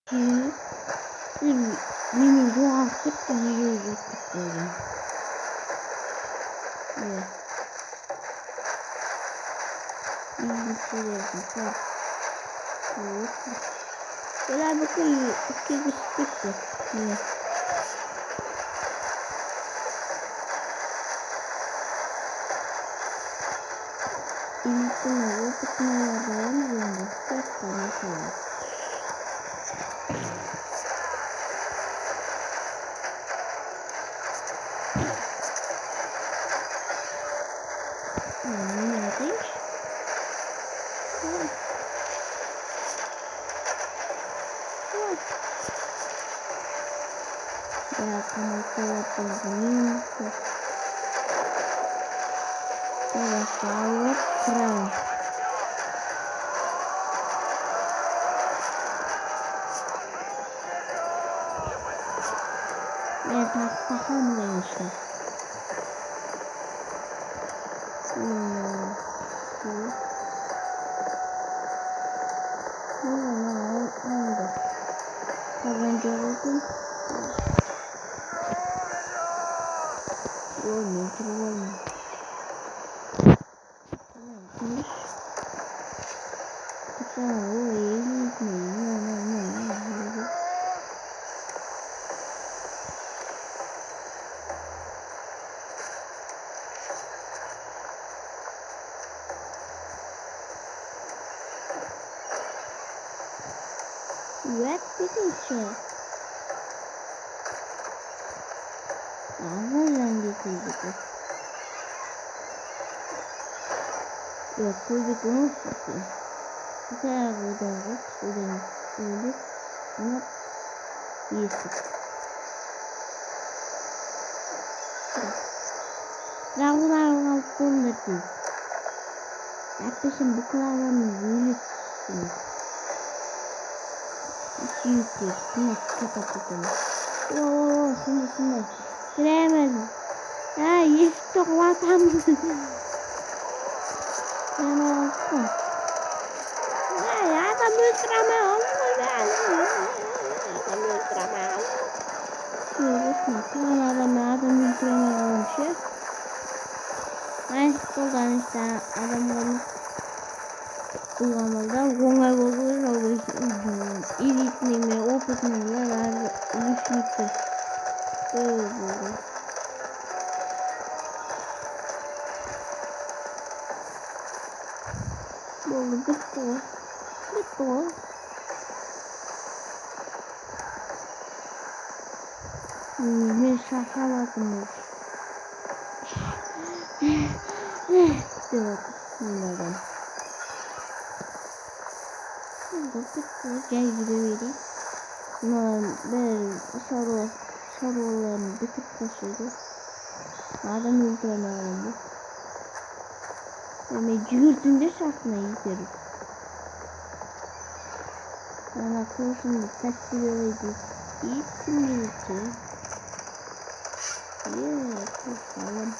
Şimdi bir artık yiyeceğiz böyle. Evet. Bir şey yapalım. Böyle bakın iki bisiklet. Evet. İlkini tutmalardan yolunda 4 tane var. Neredeymiş? Ya kamu yapalım. Ya sağlık kral. Ya tahan demişler. Oldu. Tabanca oldu. Olmuyor, olmuyor. Evet, bir şey. Nereden getirdik? Yok, koyduk onu tuttum. Bu sefer buradan öldük. Ama iyisin. Ravlar altında değil. Yaklaşım bu kadar büyüksünüz. Hiç yüklüyor. Nasıl kapatalım. Oo, şimdi. Giremedim. Ya yestok vatan. Ben olsun. Ya adam öldüreme olmuyor. Adam öldüreme olmuyor. Şöyle adam öldüreme olmuş. Ben buradan işte adamların kullanmadan konga olur ilikliğime opetmeler düşmüştür. Böyle. Böyle bitti. Bir şaka bakmış. Yok. Bilmiyorum. Gel gidelim. Ben sorularını bir tık taşıyordum. Adam öldürme alındı. Ve cürdünde şartmayı giderim. Bana kurşun dikkat ediyordu. İyi kimliği. Kurşalım.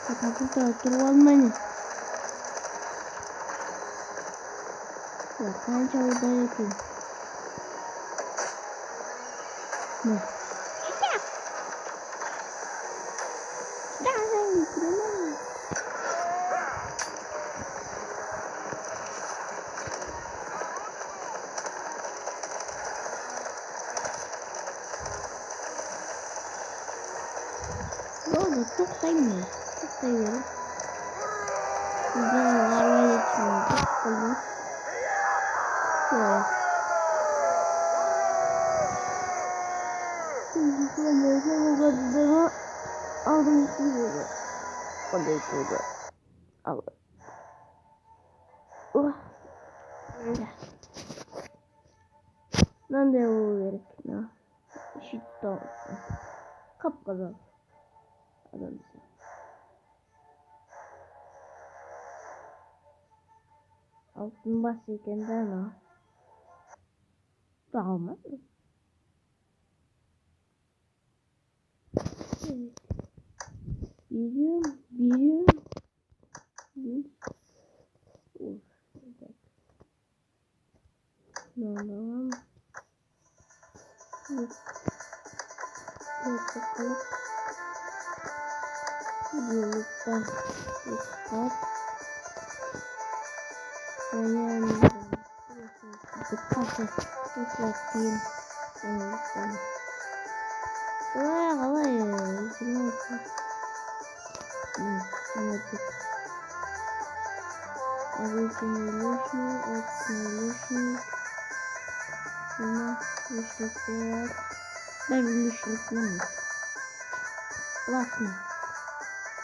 Katapulta oturulmanı. Bak ben çavuda yapayım. Ne? Daha yıkılamam. Ne oldu? Çok sevmiyorum. Çok seviyorum. Güzel arabayla çıkıyorum. Çok seviyorum. Şöyle. Şimdi ben de aldım şimdi. Orada şurada. Al. Ben de o verip ne? Şitta olsun. Kapkazan. Adam. Altın bahsettiğinden o. Dağılmaz mı? Biliyorum. Tamam. Evet, bakalım. Yoluktan çıkar. Ben yanımda. Sıkıntı. Bakayım. Yoluktan. Hayır. Ben ülüşlüküm. Bakma.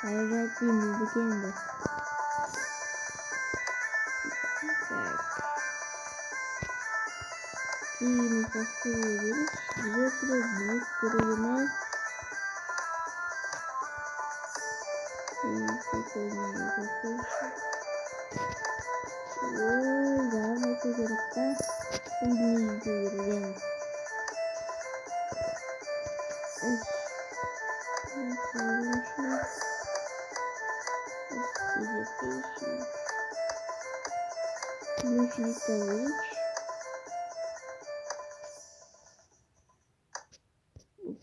Öğrettiğimiz bir kendi. İyini gösteriyoruz. Bize kurulmuş. Kurulmaz. Daha fazla gerekte. Şimdi göreceğim.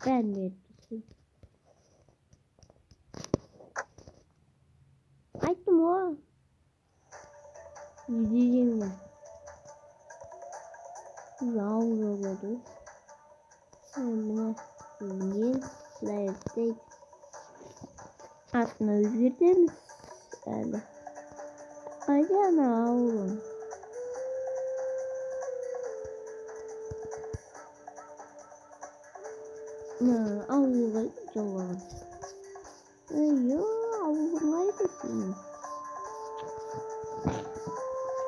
Ben de ettim. Açtım o. Gideceğim ya. Yavruları. Hemen yeni slayette. Aslında özgürlüğümüz öyle. Ayağına oğlum. Ne avluğa çalalım. Ayo avluğa gidelim.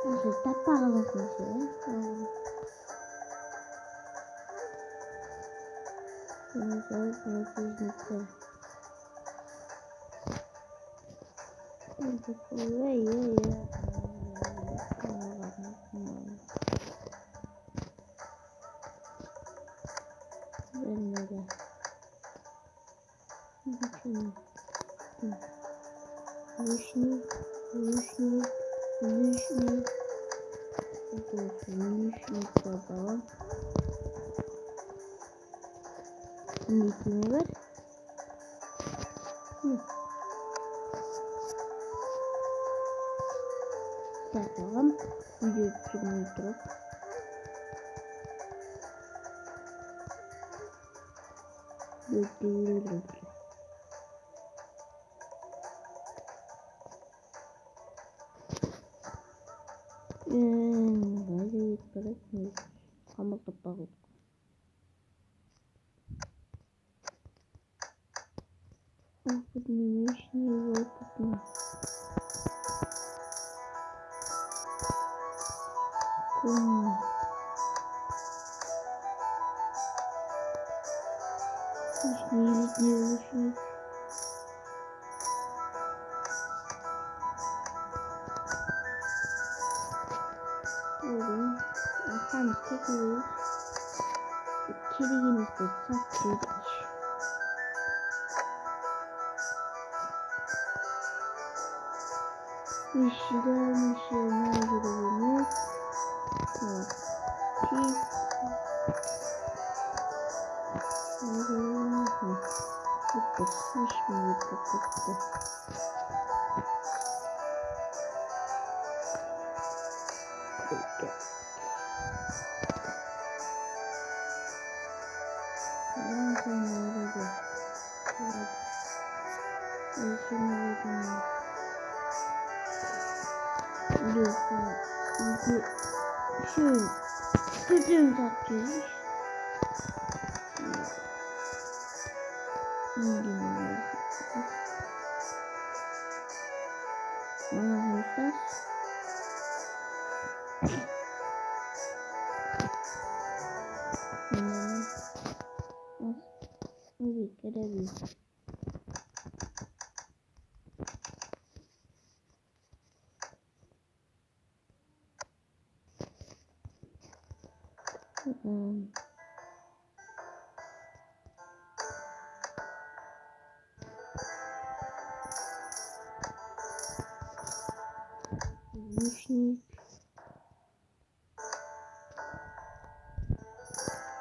Nasıl taparlasın şey? Nikimi ver. Bakalım. YouTube drop. Bekliyorum. Hadi bırakmayız. Ama kapalı. Neymiş ne yok. Hiç niyelik diyormuşum. Oğlum. Efendim tekrar. Kirigimizde satıyor iş. Işıdan gidebiliriz. Bitti. Hiç mi bitti? Bitti. Şöyle bütün takıyoruz.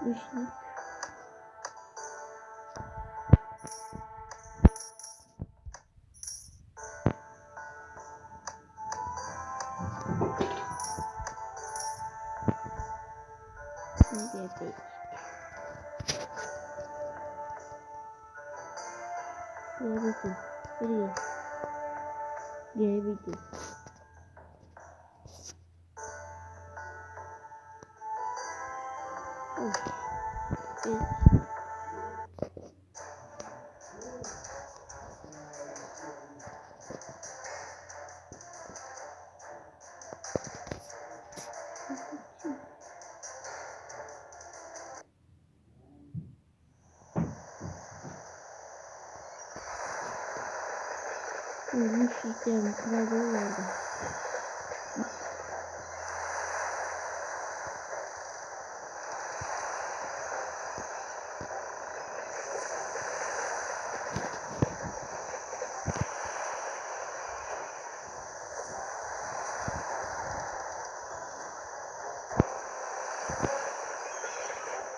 Üçlük. Geri bitir. Geri bitir. Ölmüş işlerim kralı vardı.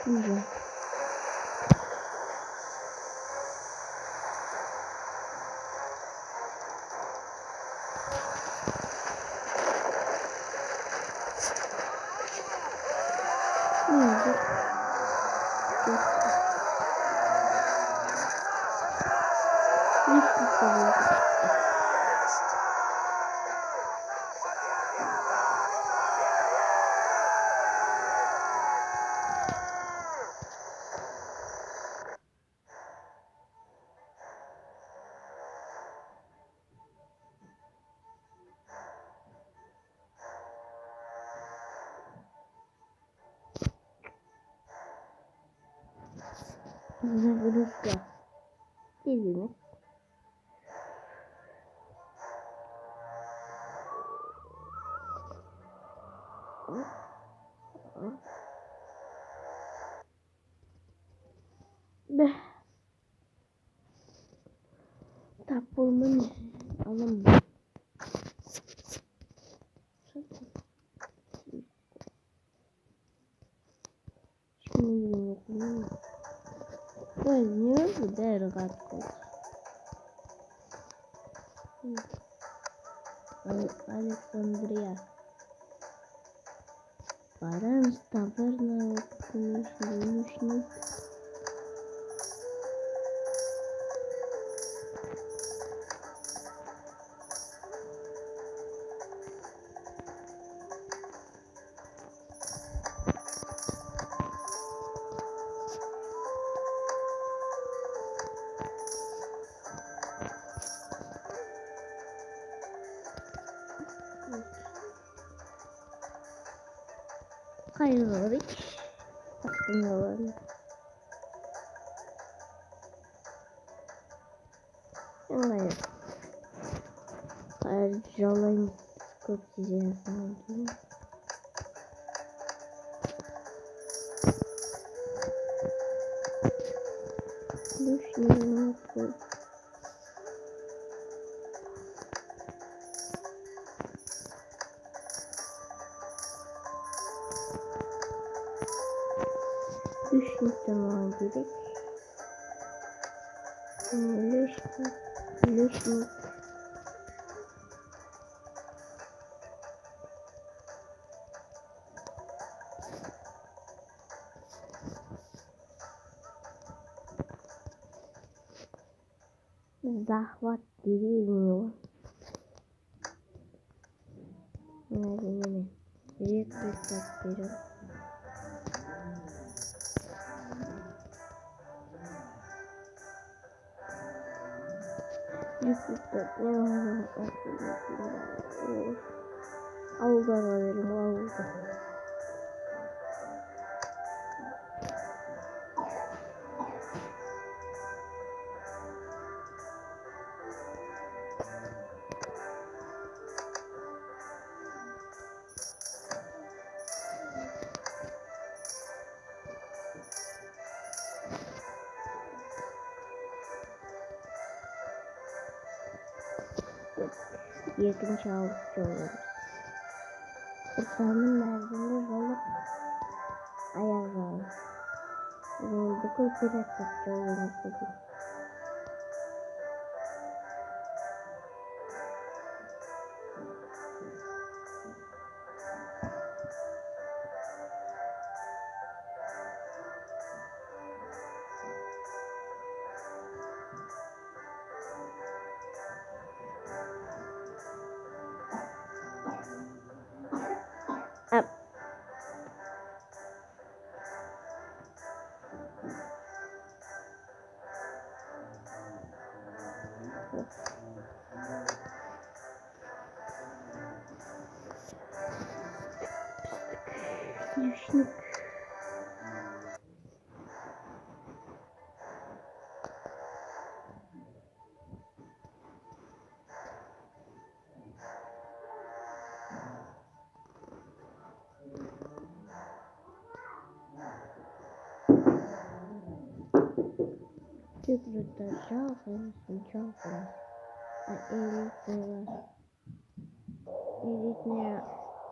Güzel. Güzel. Rusya. Dizimiz. Be. Tapulmanı alalım. Şimdi yapalım. Oynuyoruz der kardeş. Alexandria. Paran taverna okumuş. Kaynadık. Aklımda var. Harcalayın. Çok güzel sanki. Düşünüyorum. Düşünsem gerek. Löşmük. Захват деревни. Наверное, редко так вперед. Avludan alalım, avludan. Yakın çağlıkçı oluruz. İslam'ın derdinde balık ayarlar. Kırpire satacağız onu. Düşük. Secret'ta çalsın, çalsın. Elit ne var? Elit ne?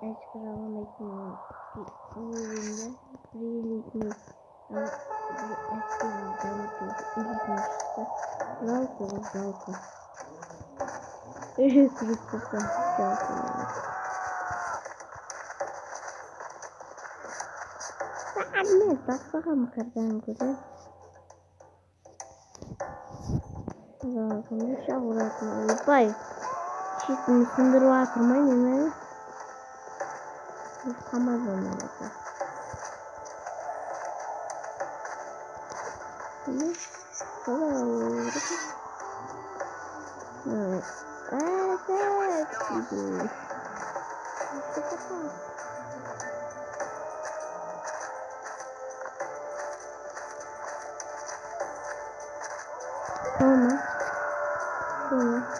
Eskralım ekmeği. Üründe elit ne? Жалко. Нет, так пока кардан куда. Да, конечно, аккуратно. Упай. Чуть не сындырва кырмай неме. Камазан это. Ну, Toma.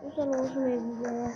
Güzel olsun evliliğe.